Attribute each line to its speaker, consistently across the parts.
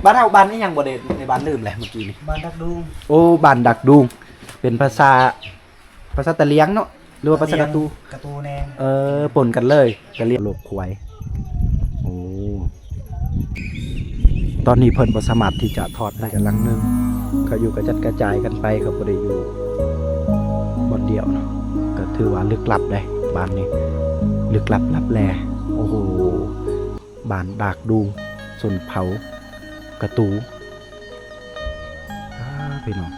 Speaker 1: บ้านเฮาบ้านนี่ยังบ่ได้ในบ้านลืมแหละเมื่อกี้นี่
Speaker 2: บ้านดักดุง
Speaker 1: โอ้บ้านดักดุงเป็นภาษาตะเลียงเนาะหรือว่าภาษากะตู
Speaker 2: แนง
Speaker 1: ปนกันเลยก็เรียกโลกควายโอ้ตอนนี้เพิ่นบ่สามารถที่จะทอดได้กันลังนึงเขาอยู่กระจัดกระจายกันไปเขาบ่ได้อยู่บ่เดียวเนาะก็ถือว่าลึกลับเลยบ้านนี้ลึกลับลับแลโอ้โหบ้านดากดุงส่วนเผากระตูพี่น้อง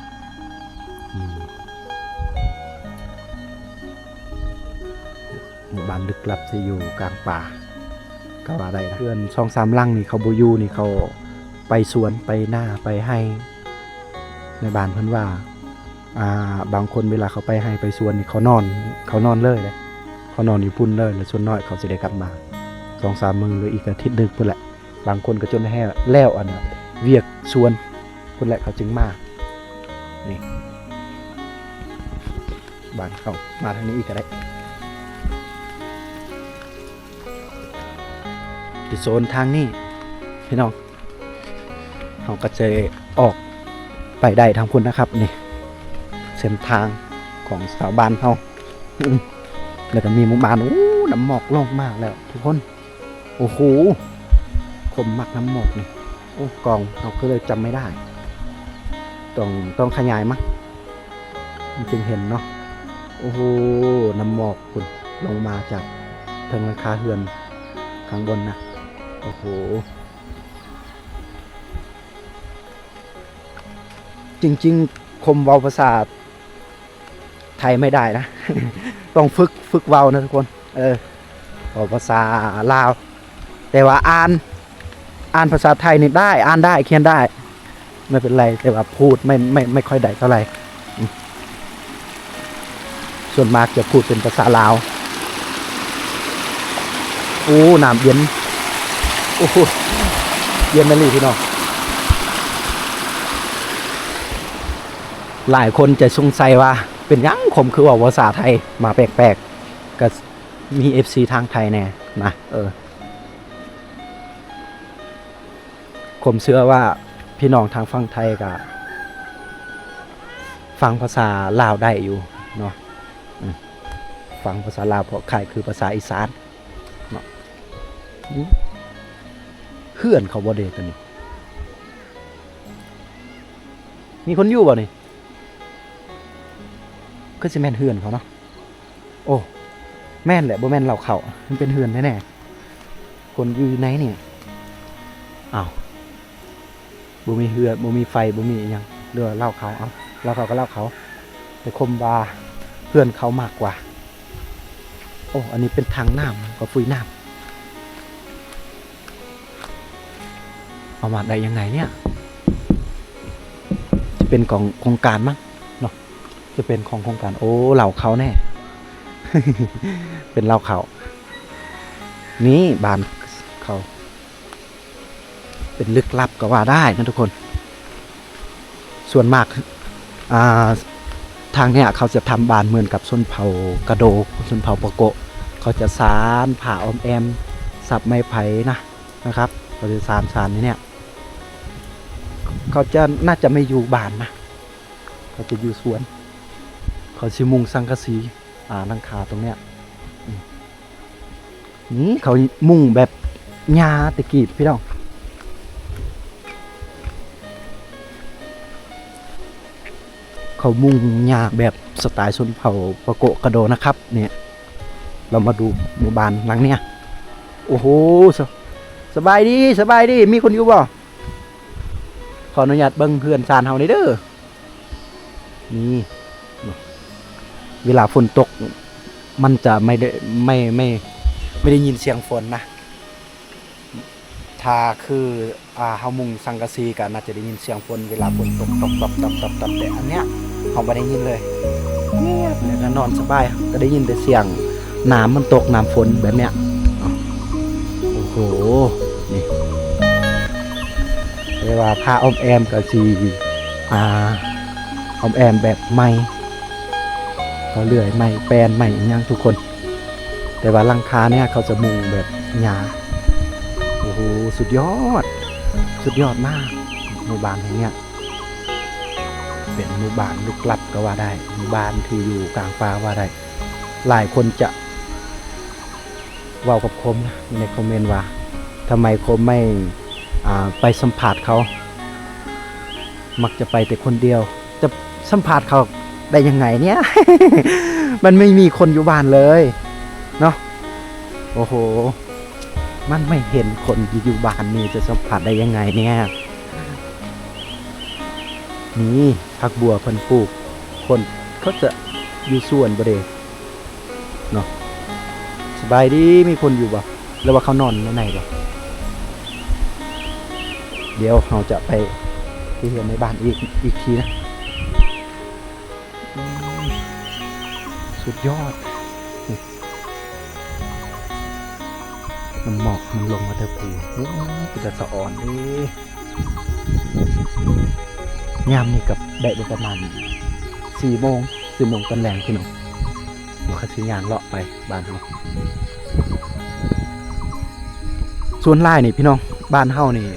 Speaker 1: หมู่บ้านลึกลับจะอยู่กลางป่าก็ว่าได้นะเพื่อน2-3ลังนี่เขาบ่อยู่นี่เขาไปสวนไปหน้าไปให้ในบ้านเพิ่นว่าบางคนเวลาเขาไปให้ไปสวนนี่เขานอนเลยเขานอนอยู่พุ่นเลยแล้วส่วนน้อยเขาจะได้กลับมา 2-3 มื้อหรืออีกอาทิตย์นึงพุ่นแหละบางคนก็จนแห้แล้วอันน่ะเวียกสวนพุ่นแหละเขาจึงมานี่บ้านเขามาทางนี้อีกก็ได้ที่โซนทางนี้พี่น้องเขาก็จะออกไปได้ทางพุ่นนะครับนี่เส้นทางของชาวบ้านเขาแล้วก็มีหมู่บ้านน้ำหมอกลงมากแล้วทุกคนโอ้โหคมมักน้ำหมอกนี่โอ้กองเราก็เลยจำไม่ได้ต้องขยายมั้งจึงเห็นเนาะโอ้โหน้ำหมอกคุณลงมาจากทางหลังคาเฮือนข้างบนนะโอ้โหจริงๆคมเว้าภาษาไทยไม่ได้นะ ต้องฝึกเว้านะทุกคนเว้าภาษาลาวแต่ว่าอ่านภาษาไทยนี่ได้อ่านได้เขียนได้ไม่เป็นไรแต่ว่าพูดไม่ค่อยได้เท่าไหร่ส่วนมากจะพูดเป็นภาษาลาวโอ้น้ำเย็นโอ้เย็นมาลีพี่น้องหลายคนจะสงสัยว่าเป็นยังผมคือว่าภาษาไทยมาแปลกๆก็มี FC ทางไทยแน่นะผมเชื่อว่าพี่น้องทางฝั่งไทยก็ฟังภาษาลาวได้อยู่เนาะฟังภาษาลาวเพราะค่ายคือภาษาอีสานเนาะเฮือนเขาบ่เด้ตัวนี้มีคนอยู่บ่นี่ก็จะแม่นเฮือนเขาเนาะโอ้แม่นแหละบ่แม่นเราเขามันเป็นเฮือนแน่ๆคนอยู่ไหนเนี่ยอ้าวบ่มีเฮือนบ่มีไฟบ่มีอีหยังเรือเล่าเขาเอาเล่าเขาก็เล่าเขาแต่คมบาเพื่อนเขามากกว่าโอ้อันนี้เป็นทางน้ำก็ฟุยน้ำเอามาได้ยังไงเนี่ยจะเป็นของโครงการมั้งเนาะจะเป็นของโครงการโอ้เหล่าเขาแน่ เป็นเหล่าเขานี่บ้านเขาเป็นลึกลับก็ว่าได้นะทุกคนส่วนมากทางเนี้ยเขาจะทำบ้านเหมือนกับชนเผ่ากระโดกชนเผ่าปะโกะเขาจะสานผ่าออมแอมสับไม้ไผ่นะครับเขาจะสานนี่เนี่ยเขาจะน่าจะไม่อยู่บ้านนะเขาจะอยู่สวนเขาชิมุงสังกะสีหลังคาตรงเนี้ยนี่เขามุงแบบหญ้าตะกีบพี่น้องเขามุงหญ้าแบบสไตล์ชนเผ่าปะโกะกระโดนะครับเนี่ยเรามาดูหมู่บ้านหลังเนี้ยโอ้โหสบายดีมีคนอยู่บ่ขออนุญาตเบิ่งเพื่อนซานเฮานี่เด้อนี่เวลาฝนตกมันจะไม่ได้ยินเสียงฝนนะถ้าคือเฮามุงสังกะสีก็น่าจะได้ยินเสียงฝนเวลาฝนตกตบแต่อันเนี้ยเฮาบ่ได้ยินเลยเงียบแล้วก็นอนสบายก็ได้ยินแต่เสียงน้ำมันตกน้ำฝนแบบเนี้ยโอ้โหนี่เรียกว่าผ้าอ้อมแอมก็สิอ้อมแอมแบบใหม่เขาเลื่อยใหม่แปลนใหม่อย่างทุกคนแต่ว่าหลังคาเนี่ยเขาจะมุงแบบหญ้าโอ้โหสุดยอด สุดยอดมากหมู่บ้านแห่งเนี้ยเป็นหมู่บ้านลึกลับก็ว่าได้หมู่บ้านที่อยู่กลางป่าว่าได้หลายคนจะเว้ากับคมนะในคอมเมนต์ว่าทำไมคมไม่ไปสัมผัสเขามักจะไปแต่คนเดียวจะสัมผัสเขาได้ยังไงเนี่ย มันไม่มีคนอยู่บ้านเลยเนาะโอ้โหมันไม่เห็นคนอยู่บ้านนี่จะสัมผัสได้ยังไงเนี่ยนี่ผักบัวเพิ่นปลูกคนเขาจะอยู่ส่วนบ่เด้เนาะสบายดีมีคนอยู่บ่แล้วว่าเขานอนในไหนบ่เดี๋ยวเราจะไปที่เห็นในบ้านอีกทีนะสุดยอดมันหมอกมันลงมาเตอปูก็จะสะอ่อนดิยามนี่กับได้ประมาณ4 โมงตอนแรงพี่น้องเราขัดสิยางเลาะไปบ้านเราส่วนไร่นี่พี่น้องบ้านเฮานี่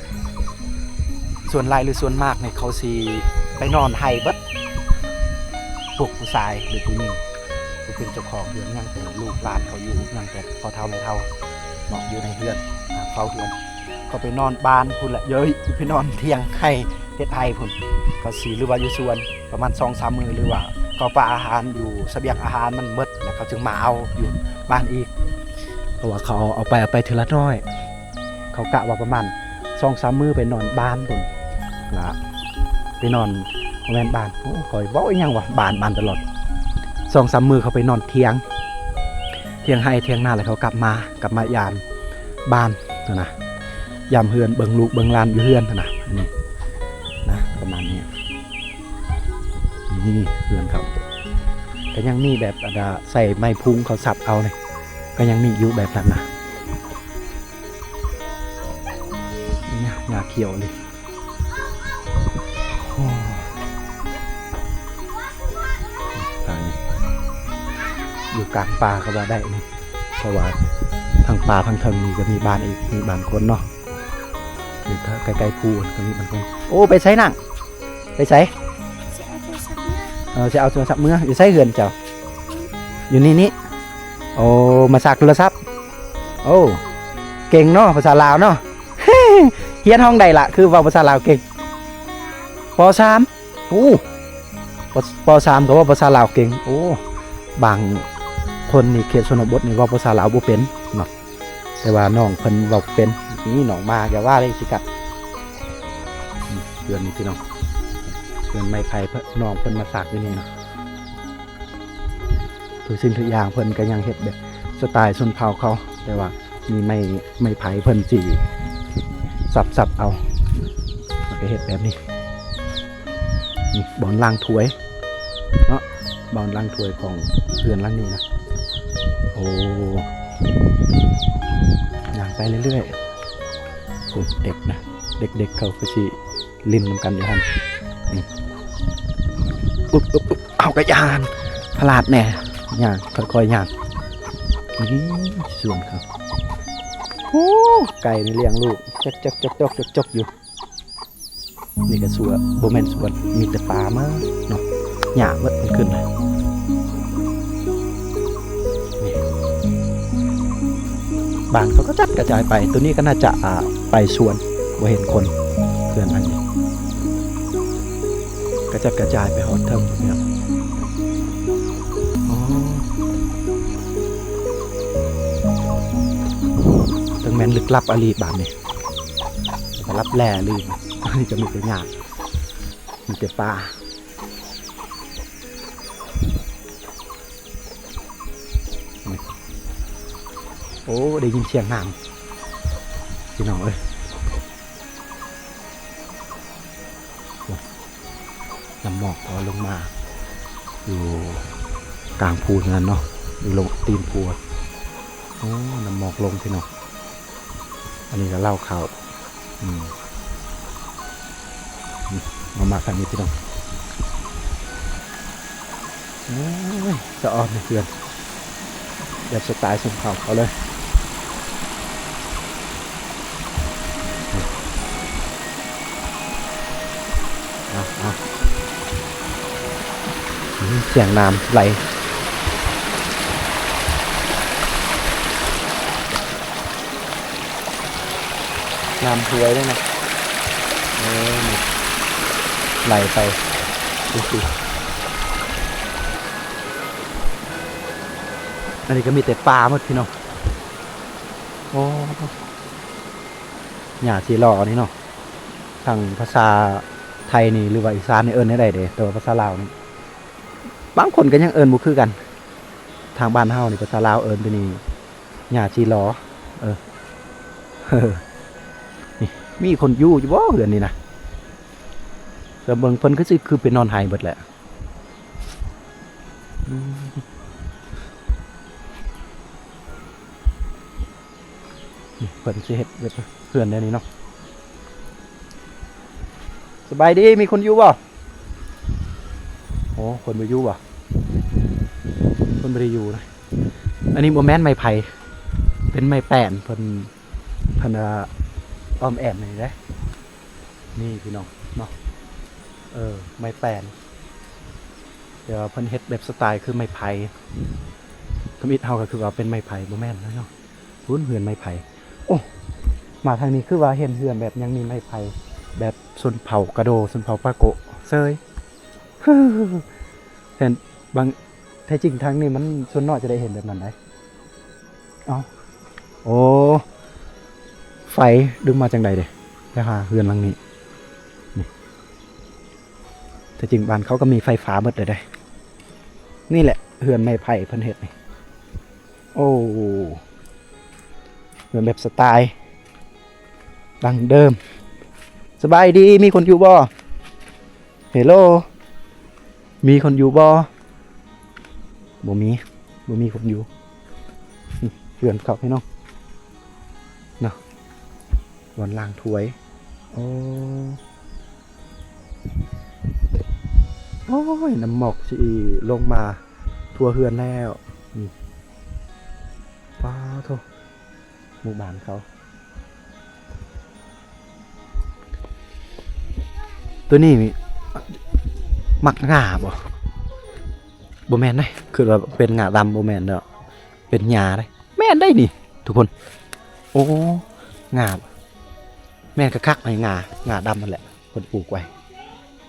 Speaker 1: ส่วนไร่หรือส่วนมากในเขาสีไปนอนไห้บัดพวกผู้ชายหรือผู้หญิงผู้เป็นเจ้าของเรือนยังแต่ลูกหลานเขาอยู่ยังแต่พอเท่าไม่เท่าเนาะอยู่ในเรือนเขาเรือนเขาไปนอนบ้านพุ่นละเยอะไปนอนเที่ยงให้เฮ็ดไห้พุ่นเขาสีหรือว่าอยู่ส่วนประมาณ2-3 มื้อหรือว่าเขาปลาอาหารอยู่เสบียงอาหารมันหมดแล้วเขาจึงมาเอาอยู่บ้านอีกเพราะว่าเขาเอาไปทีละน้อยเขากะว่าประมาณ2-3 มื้อไปนอนบ้านพุ่นละไปนอนแม่นบ้านโอ้คอยบอกอีหยังวะบ้านตลอด2-3 มื้อเขาไปนอนเที่ยงให้เที่ยงหน้าแล้วเขากลับมายามบ้านนะยามเฮือนเบิ่งลูกเบิ่งหลานอยู่เฮือนนะอันนี้นะประมาณนี้นี่เฮือนเขาก็ยังมีแบบใส่ไม้พุงเขาสับเอาเนี่ยก็ยังมีอยู่แบบนั้นนะนี่หญ้าเขียวเลยอยู่กลางป่าก็ว่าได้นี่เพราะว่าทางป่าทางเทิงนี่ก็มีบ้านอีกมีบ้านคนเนาะอยู่ใกล้ๆภูก็มีบ้านคนโอ้ไปใช้นั่งไปใช้จะเอาโทรศัพท์มืออยู่ใช้เหือนเจ้าอยู่นี่โอ้มาสักโทรศัพท์โอ้เก่งเนาะภาษาลาวเนาะ เฮียนห้องใดล่ะคือว่าภาษาลาวเก่งป.3 โอ้ป.3 ก็ว่าภาษาลาวเก่งโอ้บางคนนี่เขตชนบทนี่ว่าภาษาลาวบ่เป็นเนาะแต่ว่าน้องเพิ่นเว้าเป็นนี่น้องมาอย่าว่าเลยสิกัดเดือนนี้พี่น้องเดือนไม้ไผ่น้องเพิ่นมาสักอยู่นี่เนาะทุกสิ่งทุกอย่างเพิ่นก็ยังเฮ็ดแบบสไตล์ชนเผ่าเขาแต่ว่ามีไม้ไผ่เพิ่นสิสับเอาแล้วก็เฮ็ดแบบนี้นี่บ่อนล้างถ้วยเนาะบ่อนล้างถ้วยของเรือนหลังนี้นะโอ้ย่างไปเรื่อยๆคนเด็กนะเด็กเขาก็สิลิ้นนำกันอยู่หั่นอุ๊บเอากระยานพลาดแน่ย่างค่อยๆย่างนี่ส่วนครับโอ้ไก่นี่เลี้ยงลูกจกอยู่นี่ก็สวนโบแมนสวนมีแต่ปลามาเนาะหญ้าวัดมันขึ้นเลยบางเขาก็จัดกระจายไปตัวนี้ก็น่าจะไปสวนบ่เห็นคนเพื่อนอันนี้ก็จัดกระจายไปหอดเทิงเนี่ยตึงแมนลึกลับอลีบานนี่จะรับแร่ลืมนี่จะมีแต่หญ้ามีแต่ปลาโอ้ได้ยินเสียงน้ำพี่น้องเอ้ยน้ำหมอกพอลงมาอยู่กลางภูนั่นเนาะอยู่ลงตีนภูโอ้น้ำหมอกลงพี่น้องอันนี้ก็เล่าข่าวมาทางนี้พี่น้องโอ้ยจะอ่อนเพื่อนแบบสไตล์ชนเผ่าเขาเลย นาะเสียงน้ำไหลน้ำห้วยด้วยนะไหลไปดูสิอันนี้ก็มีแต่ปลาหมดพี่น้องโอ้หญ้าสีหล่อนี่เนาะทางภาษาไทยนี่หรือว่าอีสานนี่เอิ้นได้เด้แต่ว่าภาษาลาวนี่บางคนก็ยังเอิ้นบ่คือกันทางบ้านเฮานี่ภาษาลาวเอิ้นตัวนี้หญ้าสีหล่อนี่มีคนอยู่บ่เฮือนนี่นะแต่เบิ่งเพิ่นคือเป็นนอนหายเบิดแหละเพิ่นสิเฮ็ดแบบเพื่อนได้นี่เนาะสบายดีมีคนอยู่บ่โอ้คนบ่อยู่บ่คนบ่ได้อยู่นะอันนี้บ่แม่นไม้ไผ่เป็นไม้แป้นเพิ่นอ้อมแอมนี่เด้นี่พี่น้องเนาะไม้แป้นเดี๋ยวเพิ่นเฮ็ดแบบสไตล์คือไม้ไผ่ทมิตเฮาก็คือว่าเป็นไม้ไผ่บ่แม่นเนาะพื้นเฮือนไม้ไผ่โอ้มาทางนี้คือว่าเห็นเฮือนแบบยังมีไม้ไผ่แบบชนเผ่ากระโดชนเผ่าปาโกะเซยเห็นบางแท้จริงทางนี้มันส่วนน้อยจะได้เห็นแบบนั้นได้เอาโอ้ไฟดึงมาจังใดเด้แล้วหาเฮือนหลังนี้นี่แต่จริงบ้านเขาก็มีไฟฟ้าหมดเลยได้นี่แหละเฮือนไม้ไผ่เพิ่นเฮ็ดนี่โอ้เฮือนแบบสไตล์ดังเดิมสบายดีมีคนอยู่บ่เฮลโลมีคนอยู่บ่บ่มีคนอยู่เฮือนเขาพี่น้องเนาะวันล้างถ้วยโอ้ยน้ำหมอกสิลงมาทั่วเฮือนแล้วนี่ป้าโธ่หมู่บ้านเขาตัวนี้มักง่าบ่แม่นได้คือว่าเป็นง่าดำบ่แม่นเนาะเป็นหญ้าได้แม่นได้นี่ทุกคนโอ้ง่าแม่นคักๆไอ้ง่าดำนั่นแหละเพิ่นปลูกไว้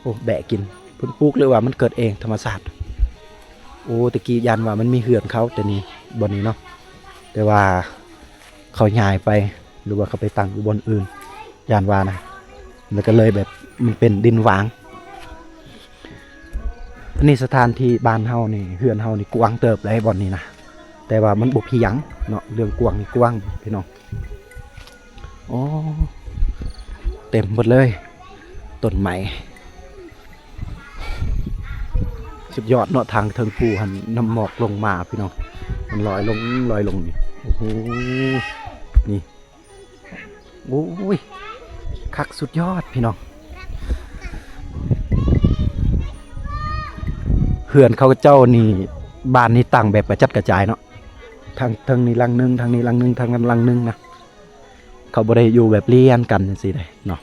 Speaker 1: โอ้แบะกินเพิ่นปลูกหรือว่ามันเกิดเองธรรมชาติโอ้ตะกี้ยันว่ามันมีเหือนเขาแต่นี่บ่นี้เนาะแต่ว่าเขาย้ายไปหรือว่าเขาไปตั้งอยู่บนอื่นยันว่านะแล้วก็เลยแบบมันเป็นดินหวางอันนี้สถานที่บ้านเฮานี่เฮือนเฮานี่กว้างเติบเลยบ่อนนี้นะแต่ว่ามันบ่พี่หยังเนาะเรื่องกว้างนี่กว้างพี่น้องโอ้เต็มหมดเลยต้นไม้สุดยอดเนาะทางเทิงภูหันน้ำหมอกลงมาพี่น้องมันลอยลงนี่โอ้โหนี่โอ้ยคักสุดยอดพี่น้องเฮือนเขาเจ้านี่บ้านนี้ตั้งแบบกระจัดกระจายเนาะทางนี้หลังนึงทางนี้หลังนึงทางนั้นหลังนึงนะเขาบ่ได้อยู่แบบเรียนกันจังซี่เลยเนาะ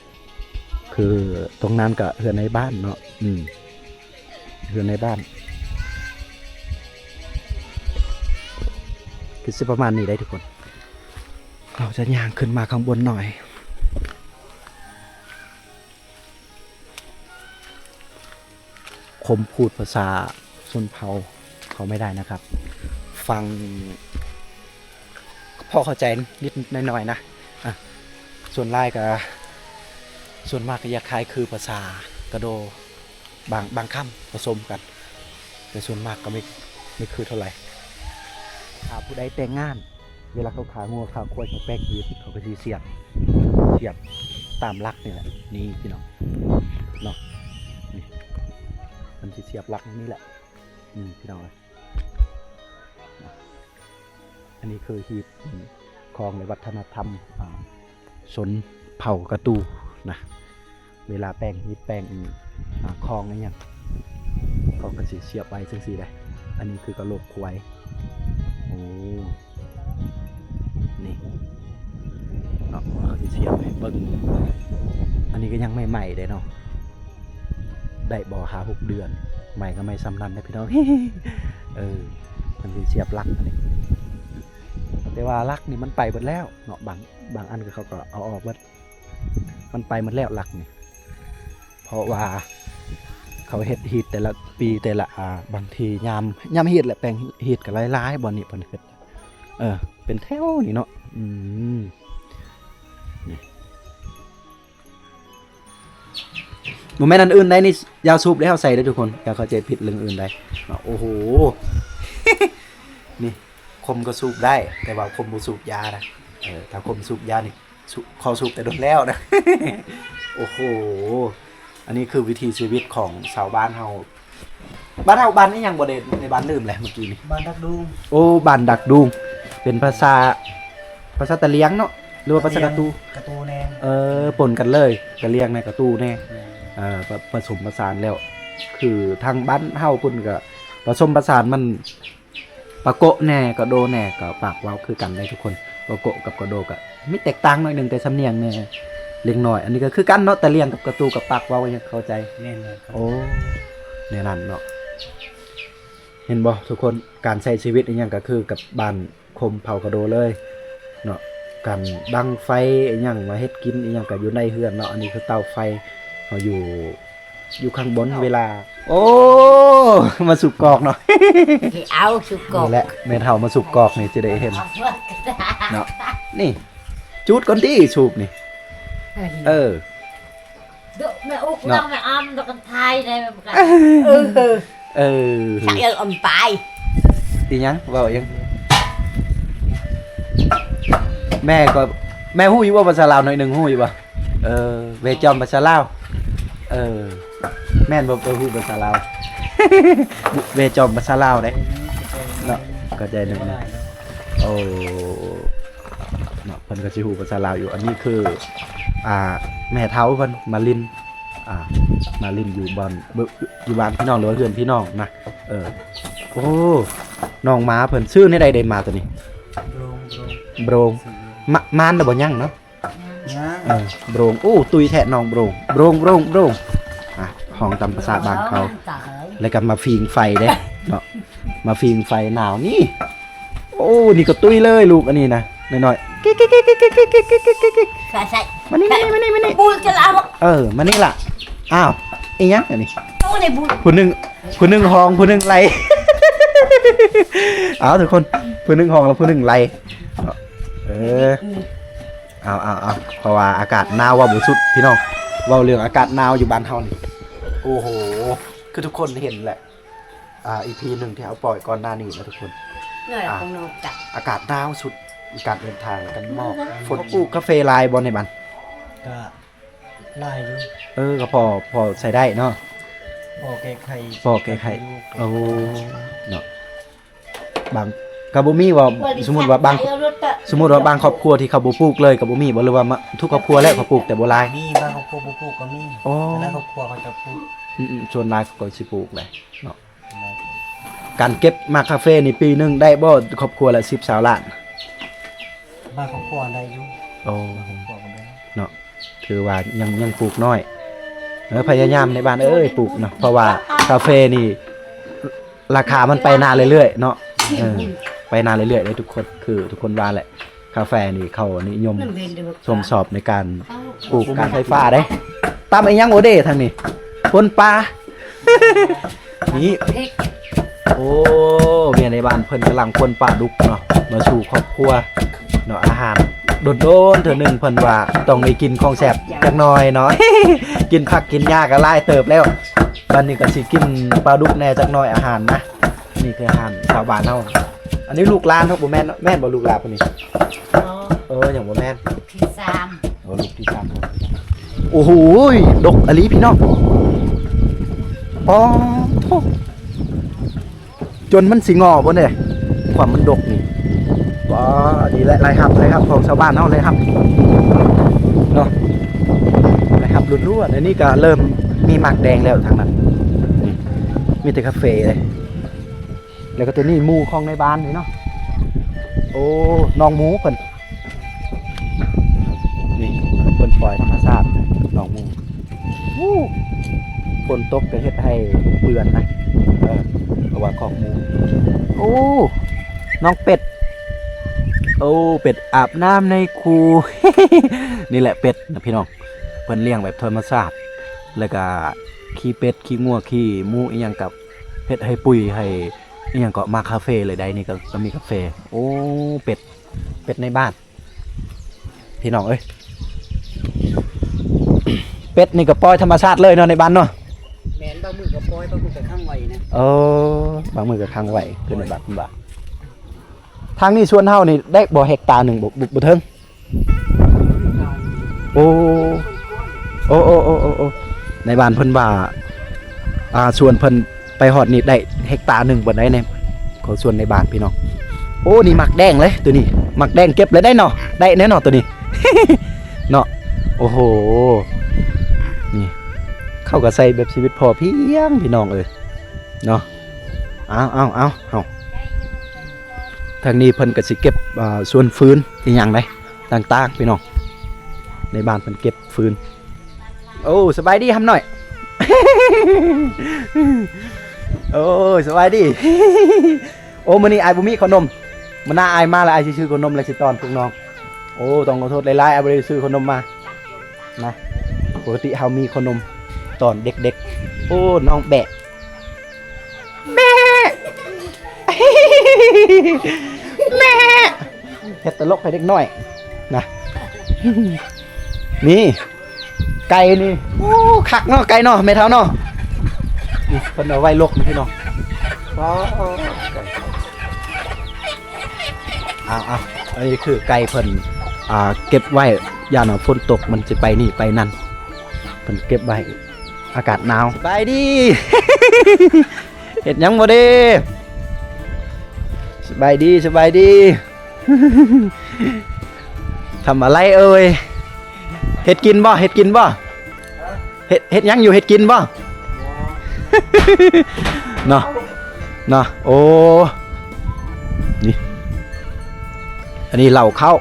Speaker 1: คือตรงนั้นก็เฮือนในบ้านเนาะเฮือนในบ้านคือสิประมาณนี้ได้ทุกคนเราจะย่างขึ้นมาข้างบนหน่อยผมพูดภาษาชนเผ่าเขาไม่ได้นะครับฟังพอเข้าใจนิดหน่อยๆนะส่วนไล่กับส่วนมากก็อยากคล้ายคือภาษากระโดบางคำผสมกันแต่ส่วนมากก็ไม่คือเท่าไหร่ผู้ใดแต่งงานเวลาเขาขางัวขาควายเขาแป้งยีดเขาก็เสียบตามลักนี่แหละนี่พี่น้องเนาะนี่มันเสียบลักนี่แหละพี่น้องอันนี้คือหีบของในวัฒนธรรมชนเผ่ากระตูนะเวลาแป้งหีบแป้งคลองอะไรเงี้ยเขาก็เสียบไว้จังซี่ได้อันนี้คือกระโหลกควายโอ้นี่เนาะเขาเสียบไว้เบิ้งอันนี้ก็ยังไม่ใหม่เลยเนาะ ได้บ่หา6 เดือนใหม่ก็ไม่ซ้ำนั้นนะพี่น้อง มันเป็นเสียบลักอันนี้แต่ว่าลักนี่มันไปหมดแล้วเนาะบางอันก็เขาก็เอาออกหมดมันไปหมดแล้วลักนี่เพราะว่าเขาเฮ็ดฮีทแต่ละปีแต่ละบางทียามฮีทแหละแปลงฮีทก็หลายๆบ่นี่เพิ่นเฮ็ดเป็นแถวนี่เนาะนี่บ่แม่นอันอื่นได้นี่ยาสูบได้เฮาใส่ได้ทุกคนอย่าเข้าใจผิดเรื่องอื่นได้โอ้โห นี่คมก็สูบได้แต่ว่าคมบ่สูบยานะถ้าคมสูบยานี่ขอสูบแต่โดนแล้วนะ โอ้โหอันนี้คือวิถีชีวิตของชาวบ้านเฮาบ้านนี่ยังบ่ได้ในบ้านลืมแหละเมื่อกี้นี่
Speaker 2: บ้านดักดุง
Speaker 1: โอ้บ้านดักดุงเป็นภาษาตะเลียงเนาะหรือว่าภาษากะตู
Speaker 2: แน่
Speaker 1: ปนกันเลยกะเลียงในกะตูแน่ผสมผสานแล้วคือทางบ้านเฮาพุ่นก็ผสมผสานมันปะโกะแน่กะโดแน่ก็ปากเว้าคือกันได้ทุกคนปะโกะกับกะโดก็มีแตกต่างหน่อยนึงแต่สำเนียงแน่เล็กน้อยอันนี้ก็คือกันเนาะแต่เลียงกับกระตูกับปากเว้ายังเข้าใจ
Speaker 2: แน่นเลย
Speaker 1: โอ้แน่นั่นเนาะเห็นบ่ทุกคนการใช้ชีวิตอีหยังก็คือกับบ้านคมเผากระโดเลยเนาะการดังไฟอีหยังมาเฮ็ดกินอีหยังก็อยู่ในเฮือนเนาะอันนี้คือเตาไฟเฮาอยู่ข้างบนเวลาโอ้มาสุกกอกเนาะ
Speaker 3: เอาสุกกอก
Speaker 1: นี่แหละแม่เฒ่ามาสุกกอกนี่จะได้เห็นเนาะนี่จุดก่อนดิสูบนี่
Speaker 3: แม่อุกน้องแม่อ้อมดอกกันไทยได้แบบกันใส่อมไป
Speaker 1: อีหยังเว้ายังแม่ฮู้อยู่ว่าภาษาลาวหน่อยนึงฮู้อยู่บ่เวจอมภาษาลาวแม่นบ่ฮู้ภาษาลาว เวจอมภาษาลาวเด้เนาะก็ใจนึงนะโอ้เนาะเพิ่นก็สิฮู้ภาษาลาวอยู่อันนี้คือแม่เฒ่าเพิ่นมาลินอยู่บ้านพี่น้องหรือว่าเพื่อนพี่น้องนะโอ้น้องม้าเพิ่นชื่อในใดได้มาตัวนี้โบรงมานน่ะบ่ยังเนาะโบรงโอ้ตุยแท้น้องโบรงห้องตามภาษาบ้านเขาแล้วก็มาฟิงไฟเด้เนาะมาฟิงไฟหนาวนี่โอ้นี่ก็ตุยเลยลูกอันนี้นะน้อยๆ
Speaker 3: ใส่
Speaker 1: มานี่
Speaker 3: บูจะลา
Speaker 1: มานี่ล่ะอ้าวอีหยังอันนี้ผู้หนึ่งห้องผู้หนึ่งไล่ เอาทุกคนผู้หนึ่งห้องแล้วผู้หนึ่งไล่เอาเพราะว่าอากาศหนาวว่าบ่สุดพี่น้องเว้าเรื่องอากาศหนาวอยู่บ้านเฮานี่โอ้โหคือทุกคนเห็นแหละEP 1ที่เอาปล่อยก่อนหน้านี้นะทุกคนอากาศหนาวสุดการเดินทางกันหมอกฝนปลูกกาแฟลายบอลในบ้าน
Speaker 2: ก็ลายอยู่
Speaker 1: ก็พอใส่ได้เนาะ
Speaker 2: พอแก้ไข
Speaker 1: โอ้เนาะบางกะบ่มีว่าสมมุติว่าบางครอบครัวที่เขาบ่ปลูกเลยกะบ่มีบ่หรือว่าทุกครอบครัวแล้วเขาปลูกแต่บ่หลาย
Speaker 2: มีบางครอบครัวบ่ปลูกก็มีแล้วครอบครัวเขาจะปลูก
Speaker 1: ส่วนหลายเขาก็สิปลูกแหละเนาะการเก็บมาคาเฟ่นี่ปีนึงได้บ่ครอบครัวละ10-20 ล้าน
Speaker 2: บางครอบครัวได้อยู่
Speaker 1: เนาะถือว่ายังปลูกน้อยพยายามในบ้านปลูกเนาะเพราะว่าคาเฟ่นี่ราคามันไปนานเรื่อยๆเนาะไปนานเรื่อยๆเลยทุกคนคือทุกคนว่าแหละกาแฟนี่เขานิยมชมสอบในการปลูกการไฟฟ้าได้ตามไอ้ยังโอเดทางนี้คนปลานี่โอ้เมียในบ้านเพิ่นกำลังคนปลาดุกเนาะมาสู่ครอบครัวเนาะอาหารโดนเธอหนึ่งเพิ่นว่าต้องได้กินของแซ่บจักหน่อยเนาะ กินผักกินหญ้าก็หลายเติบแล้วบัดนี้ก็สิกินปลาดุกแน่จักหน่อยอาหารนะนี่คืออาหารชาวบ้านเฮาอันนี้ลูกหลานเฮาบ่แม่นบ่ลูกหลานปานนี้อย่างบ่แม่น
Speaker 3: ที่3
Speaker 1: ลูกที่3โอ้โหดกอลีพี่น้องอ๋อจนมันสิงอบ่เนี่ยความมันดกนี่ว้าดีและไรครับของชาวบ้านเฮาเลยครับเนาะไรครับรุ่นๆอันนี้ก็เริ่มมีหมากแดงแล้วทางนั้นมีแต่กาแฟเลยแล้วก็ตัวนี้หมูของในบ้านนี่เนาะโอ้น้องหมูเพิ่นนี่เพิ่นปล่อยธรรมชาติน้องหมู ฝนตกก็เฮ็ดให้เปื้อนนะเพราะว่าของหมูโอ้น้องเป็ดโอ้เป็ดอาบน้ำในคู นี่แหละเป็ดนะพี่น้องเพิ่นเลี้ยงแบบธรรมชาติแล้วก็ขี้เป็ดขี้งัวขี้หมูอีหยังกับเฮ็ดให้ปุ๋ยให้อีหยังก็มาคาเฟ่เลยได้นี่ก็มีกาแฟโอ้เป็ดในบ้านพี่น้องเอ้ย เป็ดนี่ก็ปล่อยธรรมชาติเลยเนาะในบ้านเนาะ
Speaker 2: แม่นบางมือก็ปล่อยบางมือก็ข้างไว้นะ
Speaker 1: บางมือก็ค้างไว้คือในบ้านคุณบ่าทางนี้ชวนเฮานี่ได้บ่เฮกตาร์หนึ่งบ่เทิงโอ้ในบ้านเพิ่นว่าชวนเพิ่นไปฮอดนี่ได้เฮกตาร์หนึ่งบ่ได้ในขอส่วนในบ้านพี่น้องโอ้นี่หมักแดงเลยตัวนี้หมักแดงเก็บเลยได้เนาะได้แน่นอนตัวนี้ เนาะโอ้โหนี่เข้ากับใส่แบบชีวิตพอเพียงพี่น้องเอ้ยเนาะเอาทางนี้เพิ่นก็สิเก็บส่วนฟืนอีหยังได้ต่างๆพี่น้องในบ้านเพิ่นเก็บฟืนโอ้สบายดีทำหน่อย โอ้สบายดี โอ้มื้อนี้อายบ่มีขนมมื้อหน้าอายมาแล้วอายสิซื้อขนมแล้วสิตอนพวกน้องโอ้ต้องขอโทษหลายๆอายบ่ได้ซื้อขนมมานะปกติเฮามีขนมตอนเด็กๆโอ้น้องแบะแม่แม่เฮ็ดตลกให้เด็กน้อยนะ นี่ไก่นี่โอ้คักเนาะไก่เนาะแม่เฒ่าเนาะนี่เพิ่นเอาไว้ลกนะพี่น้องว้าวเอาอันนี้คือไก่เพิ่นเก็บไว้ยามฝนตกมันจะไปนี่ไปนั่นเพิ่นเก็บไว้อากาศหนาวไปดี เฮ็ดหยังบ่เด้สบายดี ทำอะไรเอ่ยเฮ็ดกินบ่เฮ็ดหยังอยู่เฮ็ดกินบ่ เนาะโอ้นี่อันนี้เหล่าเข้า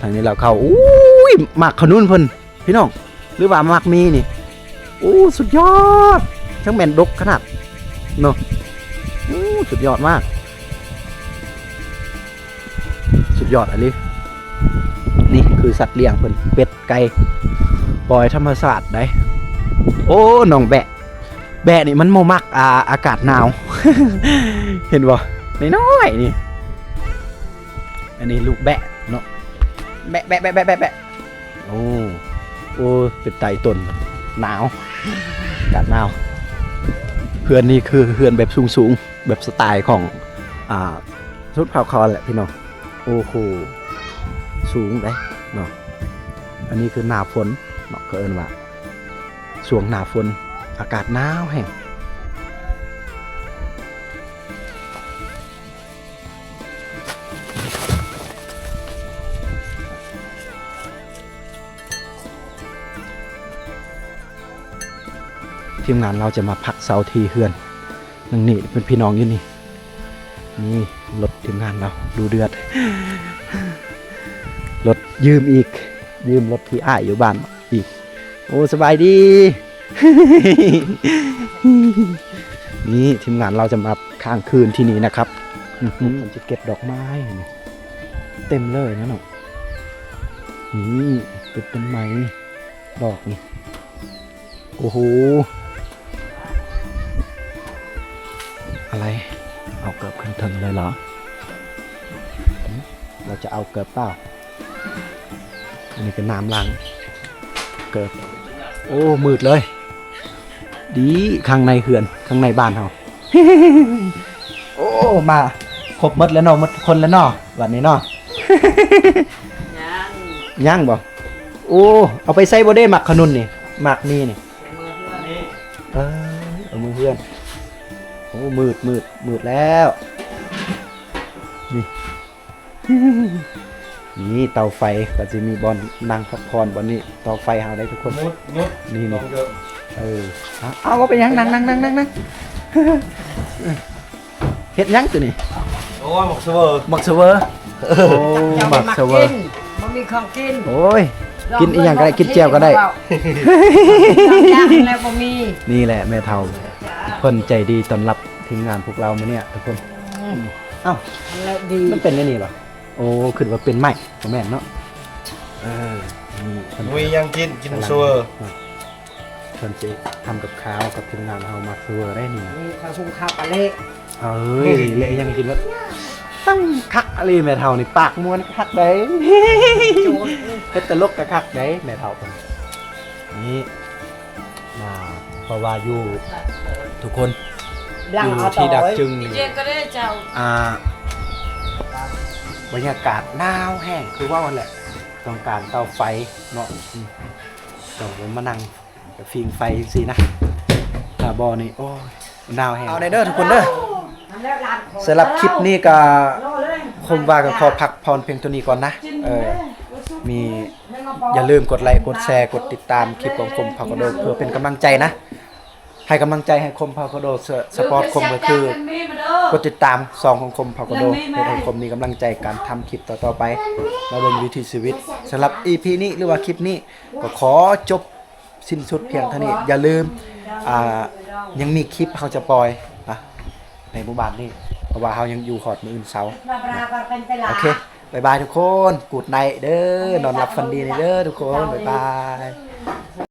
Speaker 1: ทางนี้เหล่าเข้าอุ้ยหมักขนุนเพิ่นพี่น้องหรือว่าหมักมีนี่โอ้สุดยอดช่างแม่นดกขนาดเนาะโอ้สุดยอดมากสุดยอดอันนี้นี่คือสัตว์เลี้ยงเพิ่นเป็ดไก่ปล่อยธรรมชาติได้โอ้น้องแบะนี่มันโมมักอากาศหนาว เห็นบ่น้อยๆนี่อันนี้ลูกแบะเนาะแบะโอ้เป็นไตต้นหนาวอากาศหนาวเพื่อนนี่คือเพื่อนแบบสูงแบบสไตล์ของชุดขาวๆแหละพี่น้องโอ้โหสูงเลยเนาะอันนี้คือหน้าฝนเนาะก็เอิ้นว่าช่วงหน้าฝนอากาศหนาวแห้งทีมงานเราจะมาพักเสาทีเฮือนนั่งนี่เป็นพี่น้องอยู่นี่รถทีมงานเราดูเดือด รถยืมรถพี่อ้ายอยู่บ้านอีกโอ้สบายดี นี่ทีมงานเราจะมาค้างคืนที่นี่นะครับมันจะเก็บดอกไม้เต็มเลยนะเนาะนี่เป็นต้นไม้ดอกนี่โอ้โหอะไรเอาเกือบขึ้นถึงเลยเหรอเราจะเอาเกือบเปล่าอันนี้เป็นน้ำล้างเกือบโอ้มืดเลยดีข้างในเขื่อนข้างในบ้านเรา โอ้มาครบหมดแล้วเนาะหมดคนแล้วเนาะวันนี้เนาะ ย่างบ่โอ้เอาไปใส่บ่ได้หมักขนุนนี่หมักนี่นี่เอามือเพื่อนโอ้มืดแล้วนี่ นี่เตาไฟก็จะมีบอลนั่งพักผ่อนบอลนี้เตาไฟหาได้ทุกคนนี่เอาว่าเป็นยังนั่ง เฮ็ดยังตัวนี้โอ้หมักเสวอร์โอ้หมักเสวอร์
Speaker 3: มันมีของกิน
Speaker 1: โอ้ย กินอีหยังก็ได้กินแจ่วก็ได้
Speaker 3: ย่างแล้วบ่มี
Speaker 1: นี่แหละแม่เฒ่าเพิ่นใจดีต้อนรับทีมงานพวกเรามื้อเนี้ยทุกคนเอ้า
Speaker 3: แล้วดี
Speaker 1: มันเป็นได้นี่เหรอโอ้คิดว่าเป็นไม้บ่แม่นเนาะนี่เพิ่น
Speaker 2: ลุยยังกินซัว
Speaker 1: เพิ่นสิทำกับข้าวกับทีมงานเฮามาซัวได้นี่นะ
Speaker 3: นี่ข้าวหุงข้าวปลาเละ
Speaker 1: เอ้ยเละยังกินแล้วตั้งคักอะไรแม่เฒ่านี่ปากม้วนคักได้เฮ็ดตลกกะคักได้แม่เฒ่าเพิ่นนี่เพราะว่าอยู่ทุกคน
Speaker 3: ลัง
Speaker 1: อยู่
Speaker 3: เอาต่
Speaker 1: ที่ดัก
Speaker 3: อ
Speaker 1: จึงนี่
Speaker 3: เจ๊ก็ได้เจ้า
Speaker 1: บรรยากาศหนาวแห้งคือว่าวันแหละต้องการเตาไฟเนาะต้องมานั่งกับฟิงไฟสินะถ้าบอนี่โอ้ยหนาวแห้งเอาในเด้อทุกคนเด้อสำหรับคลิปนี้ก็คมว่าก็ขอพักพรเพียงเท่านี้ก่อนนะมีอย่าลืมกดไลค์กดแชร์กดติดตามคลิปของคมพากโดเพื่อเป็นกำลังใจนะให้กำลังใจให้คมพากโดสปอร์ตคมก็คือกดติดตามซองของคมพากโดเพื่อให้คมมีกำลังใจการทำคลิปต่อๆไปมาบนวิถีชีวิตสำหรับ EP นี้หรือว่าคลิปนี้ก็ขอจบสิ้นสุดเพียงเท่านี้อย่าลืมยังมีคลิปเขาจะปล่อยนะในหมู่บ้านนี่เพราะว่าเขายังอยู่หอดมืออื่นเสาร์โอเคบายบายทุกคนกูดไนท์เด้อนอนหลับฝันดีเด้อทุกคนบายบาย